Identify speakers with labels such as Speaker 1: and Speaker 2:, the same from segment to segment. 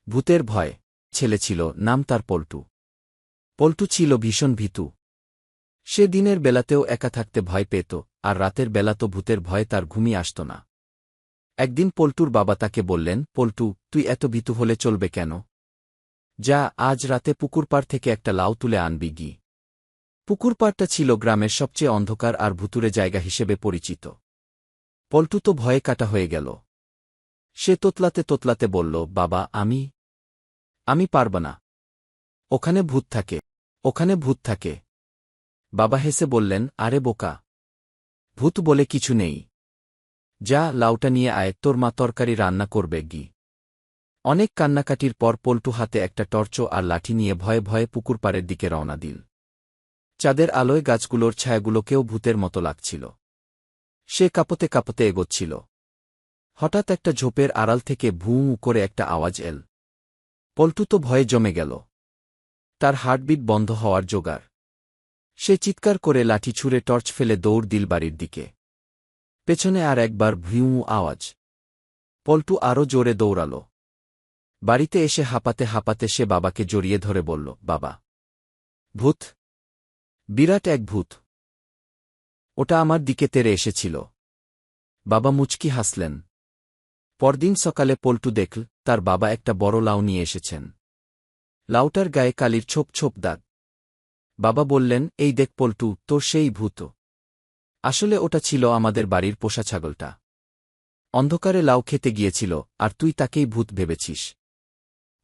Speaker 1: ভূতের ভয় ছেলে ছিল, নাম তার পল্টু। পল্টু ছিল ভীষণ ভীতু। সে দিনের বেলাতেও একা থাকতে ভয় পেত, আর রাতের বেলা তো ভূতের ভয়ে তার ঘুমই আসত না। একদিন পল্টুর বাবা তাকে বললেন, পল্টু, তুই এত ভীতু হলে চলবে কেন? যা, আজ রাতে পুকুরপাড় থেকে একটা লাউ তুলে আনবি গি। পুকুরপাড়টা ছিল গ্রামের সবচেয়ে অন্ধকার আর ভুতুরে জায়গা হিসেবে পরিচিত। পল্টু তো ভয়ে কাটা হয়ে গেল। সে তোতলাতে তোতলাতে বলল, বাবা, আমি পারব না। ওখানে ভূত থাকে, ওখানে ভূত থাকে। বাবা হেসে বললেন, আরে বোকা, ভূত বলে কিছু নেই। যা, লাউটা নিয়ে আয়, তোর মা তরকারি রান্না করবে গি। অনেক কান্নাকাটির পর পল্টু হাতে একটা টর্চ আর লাঠি নিয়ে ভয়ে ভয়ে পুকুরপাড়ের দিকে রওনা দিল। চাঁদের আলোয় গাছগুলোর ছায়াগুলোকেও ভূতের মতো লাগছিল। সে কাঁপতে কাঁপতে এগোচ্ছিল। হঠাৎ একটা ঝোপের আড়াল থেকে ভূঁ করে একটা আওয়াজ এল। পল্টু তো ভয়ে জমে গেল। তার হার্টবিট বন্ধ হওয়ার জোগাড়। সে চিৎকার করে লাঠি ছুঁড়ে টর্চ ফেলে দৌড় দিল বাড়ির দিকে। পেছনে আর একবার ভিউ আওয়াজ। পল্টু আরও জোরে দৌড়াল। বাড়িতে এসে হাঁপাতে হাঁপাতে সে বাবাকে জড়িয়ে ধরে বলল, বাবা, ভূত, বিরাট এক ভূত। ওটা আমার দিকে তেড়ে এসেছিল। বাবা মুচকি হাসলেন। পরদিন সকালে পল্টু দেখল তার বাবা একটা বড় লাউ নিয়ে এসেছেন। লাউটার গায়ে কালির ছোপ ছোপ দাগ। বাবা বললেন, এই দেখ পল্টু, তোর সেই ভূত। আসলে ওটা ছিল আমাদের বাড়ির পোষা ছাগলটা। অন্ধকারে লাউ খেতে গিয়েছিল, আর তুই তাকেই ভূত ভেবেছিস।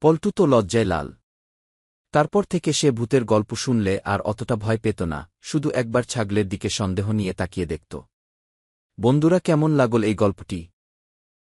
Speaker 1: পল্টু তো লজ্জায় লাল। তারপর থেকে সে ভূতের গল্প শুনলে আর অতটা ভয় পেত না, শুধু একবার ছাগলের দিকে সন্দেহ নিয়ে তাকিয়ে দেখত। বন্ধুরা, কেমন লাগল এই গল্পটি?